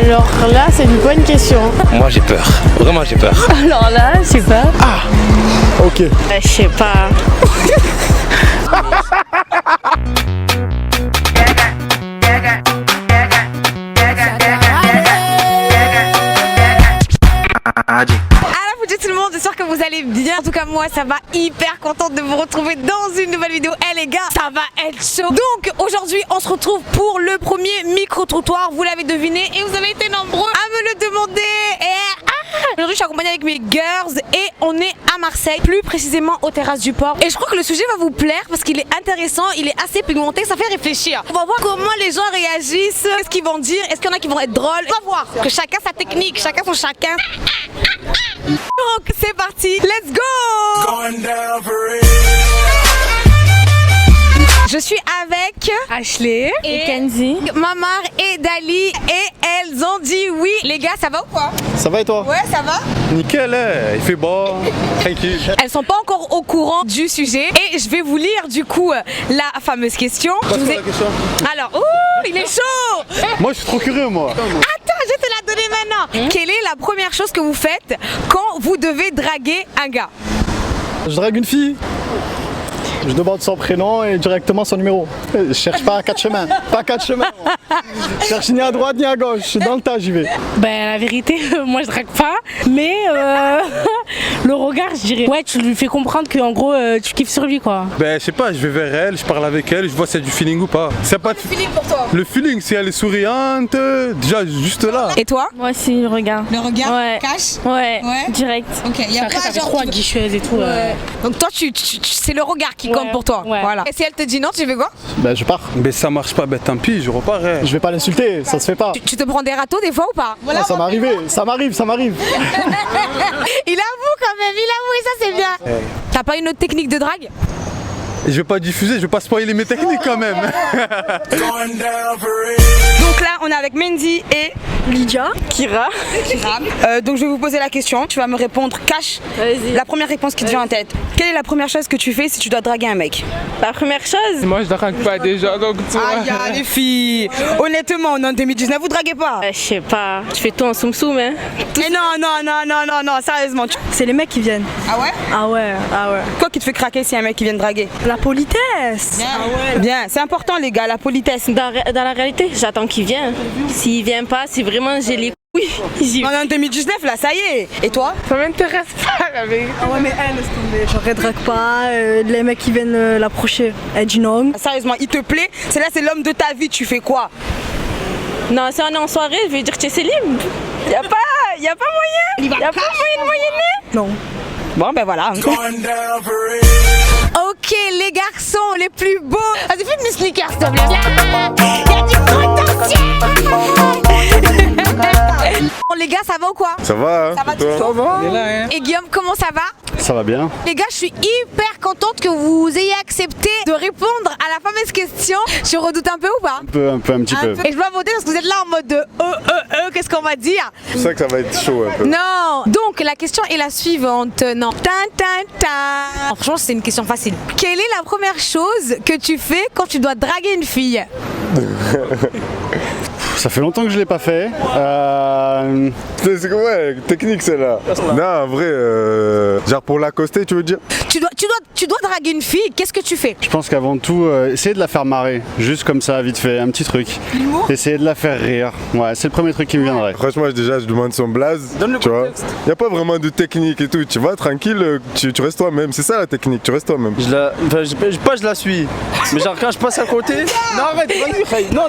Alors là, c'est une bonne question. Moi j'ai peur, vraiment j'ai peur. Alors là, je sais pas. Ah, ok. Je sais pas. Tout le monde, j'espère que vous allez bien. En tout cas moi ça va, hyper contente de vous retrouver dans une nouvelle vidéo. Les gars, ça va être chaud. Donc aujourd'hui on se retrouve pour le premier micro-trottoir. Vous l'avez deviné et vous avez été nombreux à me le demander. Aujourd'hui je suis accompagnée avec mes girls et on est à Marseille, plus précisément aux terrasses du port. Et je crois que le sujet va vous plaire parce qu'il est intéressant, il est assez pigmenté, ça fait réfléchir. On va voir comment les gens réagissent, qu'est-ce qu'ils vont dire, est-ce qu'il y en a qui vont être drôles. On va voir que chacun sa technique, chacun son chacun. Donc c'est parti, let's go! Je suis avec Ashley et Kenzie, Mamar et Dali et elles ont dit oui. Les gars, ça va ou quoi? Ça va et toi? Ouais, ça va? Nickel, il fait beau, tranquille. Elles sont pas encore au courant du sujet et je vais vous lire du coup la fameuse question. Passe la question. Alors, il est chaud! Moi je suis trop curieux moi. Attends, je vais te la donner maintenant. Quelle est la première chose que vous faites quand vous devez draguer un gars? Je drague une fille. Je demande son prénom et directement son numéro. Je cherche pas à quatre chemins. Pas quatre chemins. Je cherche ni à droite ni à gauche. Dans le tas, j'y vais. Ben la vérité, moi je drague pas, mais le regard, je dirais. Ouais, tu lui fais comprendre que en gros tu kiffes sur lui quoi. Ben je sais pas, je vais vers elle, je parle avec elle, je vois si y a du feeling ou pas. C'est pas de Feeling pour toi. le feeling, si elle est souriante, déjà juste là. Et toi? Moi aussi le regard. Le regard Ouais. cash? Ouais, Ouais. direct. Ok, il y a Après pas ça fait genre trop tu- guicheuse et tout. Donc toi, c'est le regard qui compte Ouais, pour toi. ouais. Voilà. Et si elle te dit non, tu fais quoi? Ben je pars. Mais ça marche pas, ben tant pis, je repars. Hein. Je vais pas l'insulter, ça se fait pas. Tu te prends des râteaux des fois ou pas? Ah, ça m'est arrivé, ça m'arrive, ça m'arrive. Il avoue quand même, il avoue et ça c'est bien. T'as pas une autre technique de drague? Et je vais pas diffuser, je vais pas spoiler mes techniques quand même. Donc là, on est avec Mendy et Lydia, Kira. donc je vais vous poser la question. Tu vas me répondre cash. Vas-y. La première réponse qui te vient en tête. Quelle est la première chose que tu fais si tu dois draguer un mec? La première chose. Moi je drague pas déjà donc tu vois. Aïe, les filles. Honnêtement, on est en 2019, vous draguez pas? Je sais pas, tu fais tout en soum soum hein. Mais non, sérieusement. C'est les mecs qui viennent. Ah ouais? Ah ouais. Quoi qui te fait craquer si un mec qui vient te draguer? La politesse. Bien, c'est important les gars, la politesse. Dans la réalité, j'attends qu'il vienne. S'il vient pas, si vraiment j'ai les couilles, j'y vais. On est en 2019 là, ça y est. Et toi? Ça m'intéresse pas la vérité. Ah ouais mais elle laisse tomber. Genre elle drague pas, les mecs qui viennent l'approcher. Elle dit non. Sérieusement, il te plaît? C'est l'homme de ta vie, tu fais quoi? Non, si on est en soirée, je vais dire que tu es célib. Y'a pas moyen. Y'a pas moyen de moyenner. Non. Bon ben voilà. Ok les garçons les plus beaux. Vas-y fais une sneakers s'il te plaît. Y'a du potentiel. Bon les gars, ça va ou quoi? Ça va, hein? Ça va Toi toujours? hein. Et Guillaume, comment ça va? Ça va bien. Les gars, je suis hyper contente que vous ayez accepté de répondre à la fameuse question. Je redoute un peu ou pas? Un petit peu. Et je dois voter parce que vous êtes là en mode de qu'est-ce qu'on va dire? C'est ça que ça va être chaud un peu. Non. Donc la question est la suivante. Non. Franchement, c'est une question facile. Quelle est la première chose que tu fais quand tu dois draguer une fille? Ça fait longtemps que je l'ai pas fait. C'est quoi, ouais, technique celle-là. Non, en vrai, genre pour l'accoster, tu veux dire? Tu dois draguer une fille. Qu'est-ce que tu fais? Je pense qu'avant tout, essayer de la faire marrer. Juste comme ça, vite fait, un petit truc. Essayer de la faire rire. Ouais, c'est le premier truc qui me viendrait. Franchement, déjà, je demande son blaze. Tu vois? Y a pas vraiment de technique et tout. Tu vas tranquille, tu restes toi-même. C'est ça la technique, tu restes toi-même. Je la suis. Mais genre quand je passe à côté. Non arrête, vas-y, non.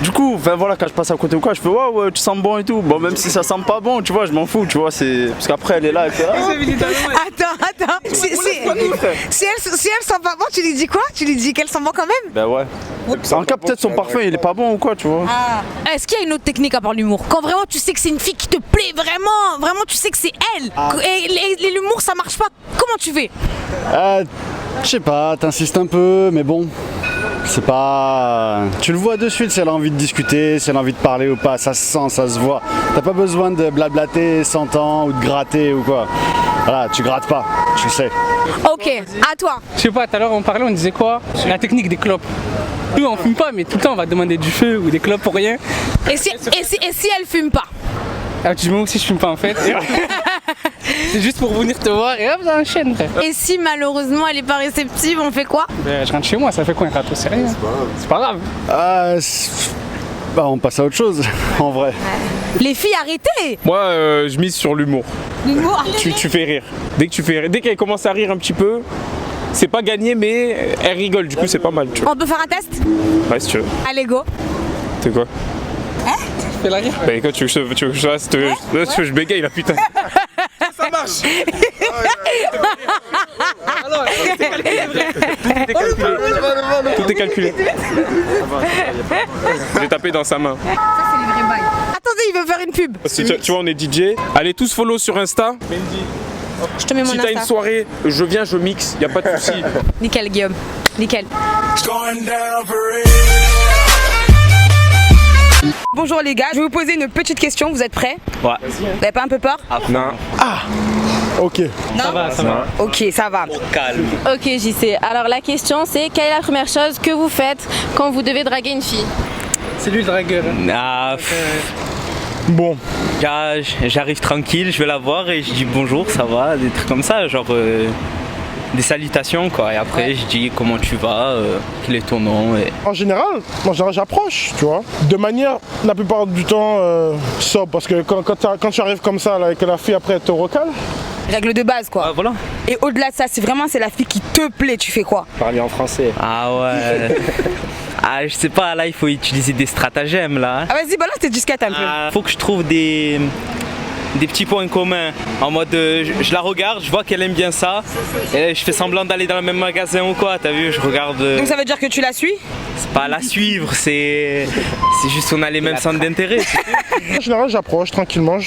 Du coup, enfin voilà, quand je passe à côté ou quoi, je fais ouais, tu sens bon et tout. Bon, même si ça sent pas bon, tu vois, je m'en fous, tu vois, c'est. Parce qu'après elle est là, elle fait. Attends. Si elle sent pas bon, tu lui dis quoi? Tu lui dis qu'elle sent bon quand même? Ben ouais. En cas, peut-être son parfum il est pas bon ou quoi, tu vois. Est-ce qu'il y a une autre technique à part l'humour? Quand vraiment tu sais que c'est une fille qui te plaît vraiment tu sais que c'est elle. Et l'humour ça marche pas. Comment tu fais? Je sais pas, t'insistes un peu, mais bon. C'est pas... Tu le vois de suite si elle a envie de discuter, si elle a envie de parler ou pas, ça se sent, ça se voit. T'as pas besoin de blablater 100 ans ou de gratter ou quoi. Voilà, tu grattes pas, tu sais. Ok, à toi. Je sais pas, tout à l'heure on parlait, on disait quoi? La technique des clopes. Nous on fume pas, mais tout le temps on va demander du feu ou des clopes pour rien. Et si elle fume pas? Ah, tu dis moi aussi je fume pas en fait. C'est juste pour venir te voir et hop, ça enchaîne. Et si malheureusement elle est pas réceptive, on fait quoi? Ben, je rentre chez moi, ça fait quoi un râteau? C'est rien. C'est pas grave. Bah on passe à autre chose, en vrai. Les filles, arrêtez! Moi, je mise sur l'humour. L'humour. Tu fais rire. Dès qu'elle commence à rire un petit peu, c'est pas gagné, mais elle rigole. Du coup, c'est pas mal. Tu vois. On peut faire un test? Ouais, si tu veux. Allez, go. C'est quoi? Fais la rire. Bah, quand tu veux que je fasse, je bégaye là, putain. Ça marche. Tout est calculé. J'ai tapé dans sa main. Attendez, il veut faire une pub. Si tu vois, on est DJ. Allez tous follow sur Insta. Je te mets mon Si t'as une Insta. soirée, je viens, je mixe, y a pas de souci. Nickel, Guillaume. Nickel. Bonjour les gars, je vais vous poser une petite question, vous êtes prêts? Ouais. Vous n'avez pas un peu peur? Non. Ok. Ça va, ça va. Ok, ça va. Ok JC, alors la question c'est quelle est la première chose que vous faites quand vous devez draguer une fille? C'est lui le dragueur. Bon, j'arrive tranquille, je vais la voir et je dis bonjour, ça va, des trucs comme ça, genre des salutations quoi. Et après je dis comment tu vas, quel est ton nom. Et... En général, j'approche, tu vois, de manière la plupart du temps sobre, parce que quand tu arrives comme ça, là, et que la fille après elle te recale. Règle de base quoi. voilà. Et au-delà de ça, c'est la fille qui te plaît, tu fais quoi? Parler en français. Ah ouais. Ah je sais pas, là il faut utiliser des stratagèmes là. Ah vas-y, balance tes disquettes un peu. Faut que je trouve des petits points communs. En mode, je la regarde, je vois qu'elle aime bien ça. Et je fais semblant d'aller dans le même magasin ou quoi, t'as vu, je regarde. Donc ça veut dire que tu la suis? C'est pas la suivre, c'est juste qu'on a les mêmes centres d'intérêt. En général, j'approche tranquillement,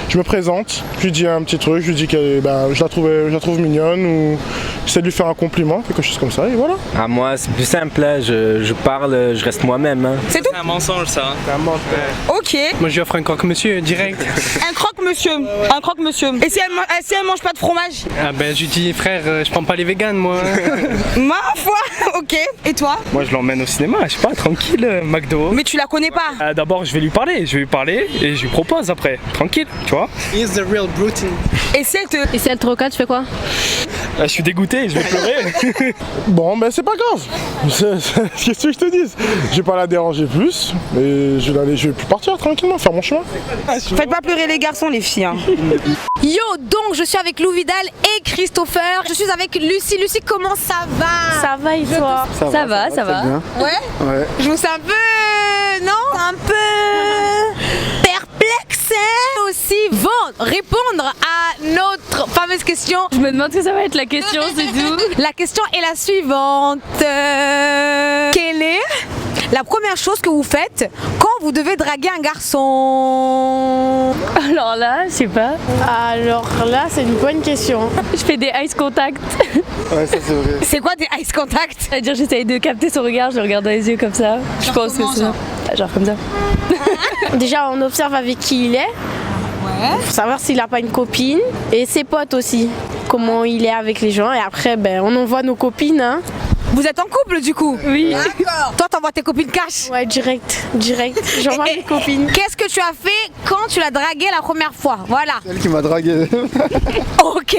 je me présente, je lui dis un petit truc, je lui dis que je la trouve mignonne ou j'essaie de lui faire un compliment, quelque chose comme ça et voilà. Ah, moi, c'est plus simple, hein. Je parle, je reste moi-même. Hein. C'est tout? C'est un mensonge ça. Ok. Moi je lui offre un croque-monsieur direct. Un croque-monsieur. Un croque-monsieur. Et si elle mange pas de fromage? Ah ben je lui dis frère, je prends pas les véganes moi. Ma foi. Ok. Et toi? Moi, je l'emmène au cinéma, je sais pas, tranquille, McDo. Mais tu la connais pas? D'abord, je vais lui parler et je lui propose après, tranquille, tu vois. He's the real brute. Et si elle te... Et si elle te recale, tu fais quoi? Je suis dégoûté, je vais pleurer. Bon, ben c'est pas grave. Qu'est-ce que je te dis? Je vais pas la déranger plus, mais je vais plus partir tranquillement, faire mon chemin. Faites pas pleurer les garçons, les filles. Hein. Yo, donc je suis avec Lou Vidal et Christopher. Je suis avec Lucie. Lucie, comment ça va? Ça va et toi? Ça va. très bien. Ouais? Ouais. Je vous sens un peu... Non? Un peu... perplexe. Aussi vont répondre à notre fameuse question. Je me demande ce que ça va être la question, c'est tout. La question est la suivante. Quelle est la première chose que vous faites quand vous devez draguer un garçon? Alors là, je sais pas. Alors là, c'est une bonne question. Je fais des eyes contact. Ouais, ça c'est vrai. C'est quoi des eyes contact? C'est-à-dire j'essaye de capter son regard, je le regarde dans les yeux comme ça. Je pense que c'est ça. Genre comme ça. Déjà, on observe avec qui il est. Pour savoir s'il n'a pas une copine. Et ses potes aussi. Comment il est avec les gens. Et après, on envoie nos copines. Hein. Vous êtes en couple du coup? Oui. D'accord. Toi, t'envoies tes copines cash? Ouais, direct. J'envoie mes copines. Qu'est-ce que tu as fait quand tu l'as dragué la première fois? Voilà. C'est elle qui m'a dragué. Ok.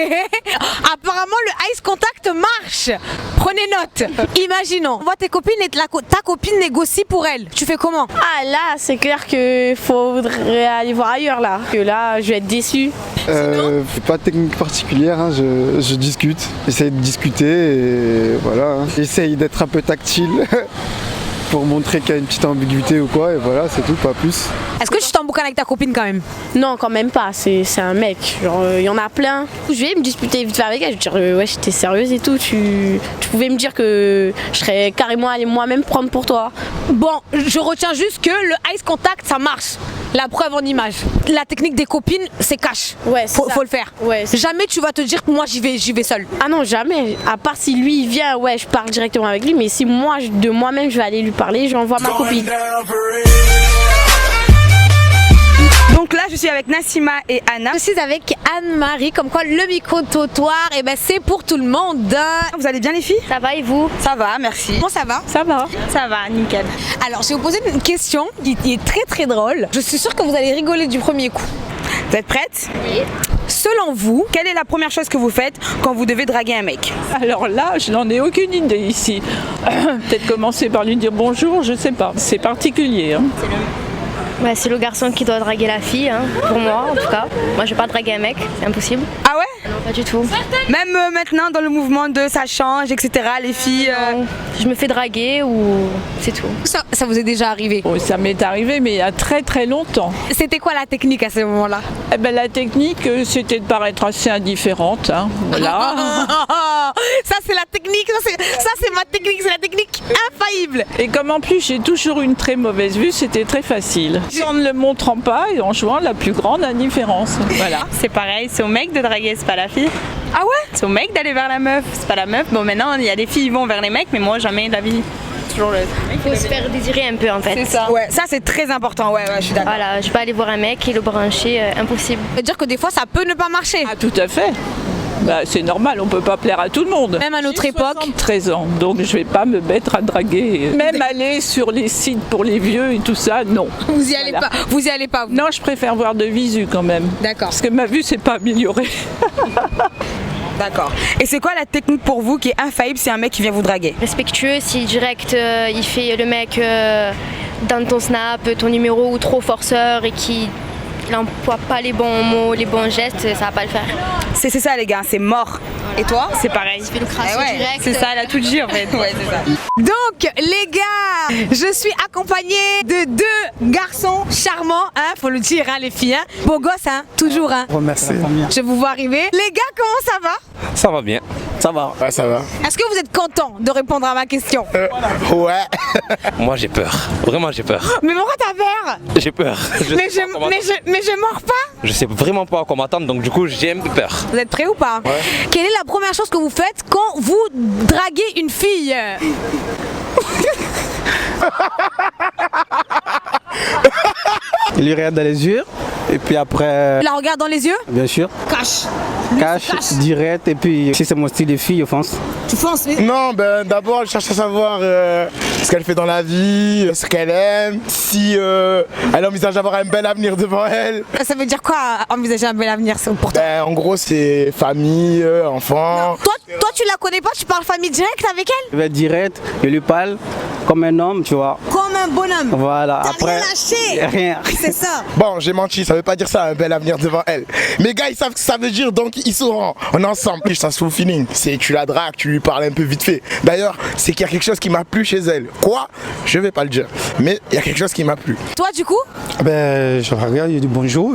Apparemment, le ice contact marche. Prenez note. Imaginons, vois tes copines et ta copine négocie pour elle. Tu fais comment? Ah là, c'est clair qu'il faudrait aller voir ailleurs là. Que là, je vais être déçue. Pas de technique particulière, hein, je discute. J'essaye de discuter et voilà. Hein. J'essaye d'être un peu tactile pour montrer qu'il y a une petite ambiguïté ou quoi et voilà, c'est tout, pas plus. Est-ce que tu t'emboucanes avec ta copine quand même? Non, quand même pas. C'est un mec. Genre, il y en a plein. Je vais me disputer vite fait avec elle. Je vais dire, ouais, j'étais sérieuse et tout. Tu pouvais me dire que je serais carrément allée moi-même prendre pour toi. Bon, je retiens juste que le ice contact, ça marche. La preuve en image. La technique des copines, c'est cash. Ouais, faut le faire. Ouais, jamais tu vas te dire, moi j'y vais seule. Ah non, jamais. À part si lui il vient, ouais, je parle directement avec lui. Mais si moi, de moi-même, je vais aller lui parler, j'envoie ma copine. Donc là, je suis avec Nassima et Anna. Je suis avec Anne-Marie, comme quoi le micro-trottoir, et ben c'est pour tout le monde. Vous allez bien les filles? Ça va et vous? Ça va, merci. Comment ça va? Ça va. Ça va, nickel. Alors, je vais vous poser une question qui est très très drôle. Je suis sûre que vous allez rigoler du premier coup. Vous êtes prête? Oui. Selon vous, quelle est la première chose que vous faites quand vous devez draguer un mec? Alors là, je n'en ai aucune idée ici. Peut-être commencer par lui dire bonjour, je sais pas. C'est particulier. Hein. Ouais, c'est le garçon qui doit draguer la fille, hein, pour moi en tout cas. Moi je vais pas draguer un mec, c'est impossible. Ah ouais? Non, pas du tout. Même maintenant dans le mouvement de ça change, etc., les filles... Je me fais draguer ou c'est tout. Ça vous est déjà arrivé? Oh, ça m'est arrivé, mais il y a très très longtemps. C'était quoi la technique à ce moment-là? Eh ben, la technique, c'était de paraître assez indifférente. Hein. Voilà. Ça c'est la technique, ça c'est ma technique, c'est la technique infaillible. Et comme en plus j'ai toujours une très mauvaise vue, c'était très facile. En ne le montrant pas et en jouant la plus grande indifférence. Voilà. C'est pareil, c'est au mec de draguer, c'est pas la fille. Ah ouais? C'est au mec d'aller vers la meuf, c'est pas la meuf. Bon maintenant il y a des filles qui vont vers les mecs, mais moi jamais de la vie. Toujours le mec. Faut se faire désirer un peu en fait. C'est ça. Ouais, ça c'est très important, ouais, je suis d'accord. Voilà, je vais pas aller voir un mec et le brancher, impossible. Ça veut dire que des fois ça peut ne pas marcher. Ah tout à fait. Bah, c'est normal, on peut pas plaire à tout le monde. Même à notre époque. 13 ans, donc je vais pas me mettre à draguer. Même aller sur les sites pour les vieux et tout ça, non. Vous y allez pas. Vous y allez pas. Vous. Non, je préfère voir de visu quand même. D'accord. Parce que ma vue s'est pas améliorée. D'accord. Et c'est quoi la technique pour vous qui est infaillible si un mec qui vient vous draguer? Respectueux, si direct il fait le mec dans ton snap, ton numéro ou trop forceur et qui n'emploie pas les bons mots, les bons gestes, ça va pas le faire. C'est ça les gars, c'est mort. Et toi? C'est pareil. Il fait le crasseux direct. C'est ça, elle a tout dit en fait. Ouais, c'est ça. Donc les gars, je suis accompagnée de deux garçons charmants, hein, faut le dire, hein, les filles, hein. Beaux gosses, hein, toujours, hein. Oh, merci. Je vous vois arriver. Les gars, comment ça va? Ça va bien. Ça va. Ouais, ça va. Est-ce que vous êtes content de répondre à ma question? Ouais. Moi j'ai peur. Vraiment j'ai peur. Mais pourquoi t'as peur? J'ai peur. Mais je mords pas. Je sais vraiment pas à quoi m'attendre, donc du coup j'ai un peu peur. Vous êtes prêts ou pas? Ouais. Quelle est la première chose que vous faites quand vous draguez une fille? Il lui regarde dans les yeux et puis après... La regarde dans les yeux? Bien sûr. Cache. Cache, direct, et puis si c'est mon style de fille, je fonce. Tu fonces? Non, ben d'abord je cherche à savoir ce qu'elle fait dans la vie, ce qu'elle aime, si elle envisage d'avoir un bel avenir devant elle. Ça veut dire quoi envisager un bel avenir pour toi? Ben, en gros c'est famille, enfants. Non, toi tu la connais pas, tu parles famille direct avec elle? Je vais direct, je lui parle comme un homme, tu vois. Comme un bonhomme. Voilà, t'as après... rien lâché. Rien. C'est ça. Bon, j'ai menti, ça veut pas dire ça, un bel avenir devant elle. Mes gars, ils savent ce que ça veut dire, donc ils sauront. On est ensemble, ça se fout au feeling. C'est tu la dragues, tu lui parles un peu vite fait. D'ailleurs, c'est qu'il y a quelque chose qui m'a plu chez elle. Quoi? Je vais pas le dire, mais il y a quelque chose qui m'a plu. Toi, du coup? Ben, je regarde, il dit bonjour,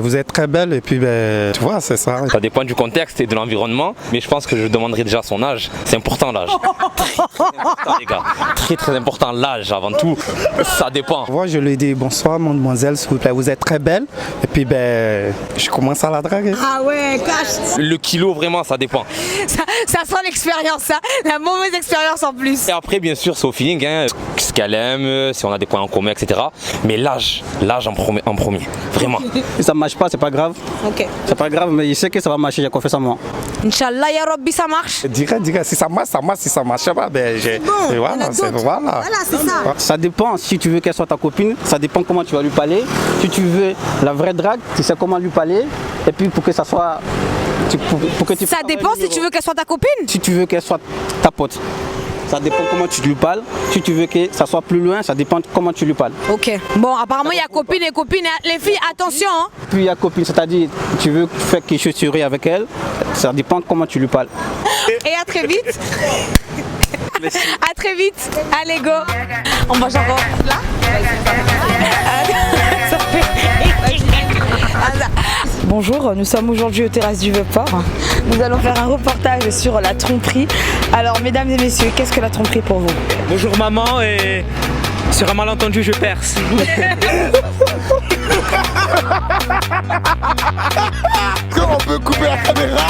vous êtes très belle, et puis ben, tu vois, c'est ça. Ça dépend du contexte et de l'environnement, mais je pense que je demanderai déjà son âge. C'est important l'âge. Très important les gars. Très important l'âge avant tout. Ça dépend. Moi, je lui dis bonsoir, mademoiselle, s'il vous plaît, vous êtes très belle. Et puis ben, je commence à la draguer. Ah ouais, cache. Le kilo vraiment, ça dépend. Ça sent l'expérience, ça. La mauvaise expérience en plus. Et après, bien sûr, c'est au feeling, hein, ce qu'elle aime, si on a des points en commun, etc. Mais l'âge en premier, vraiment. Si ça marche pas, c'est pas grave. Ok. C'est pas grave, mais je sais que ça va marcher, j'ai confiance en moi. Inch'Allah, ya Rabbi, ça marche. Direct, si ça marche, ça marche. Si ça marche pas, ben j'ai. Bon, voilà, voilà, c'est ça. Ça dépend, si tu veux qu'elle soit ta copine, ça dépend comment tu vas lui parler. Si tu veux la vraie drague, tu sais comment lui parler. Et puis pour que ça soit. Ça dépend si tu veux qu'elle soit ta copine. Si tu veux qu'elle soit ta pote. Ça dépend comment tu lui parles. Si tu veux que ça soit plus loin, ça dépend comment tu lui parles. Ok. Bon, apparemment, il y a copine et copine. Les filles, attention. Hein. Puis il y a copine, c'est-à-dire tu veux faire quelque chose de avec elle. Ça dépend comment tu lui parles. Et à très vite. À très vite. Allez, go. On va genre là. Bonjour, nous sommes aujourd'hui aux terrasses du Vieux-Port. Nous allons faire un reportage sur la tromperie. Alors, mesdames et messieurs, qu'est-ce que la tromperie pour vous? Bonjour maman, et sur un malentendu, je perce. Comment on peut couper la caméra?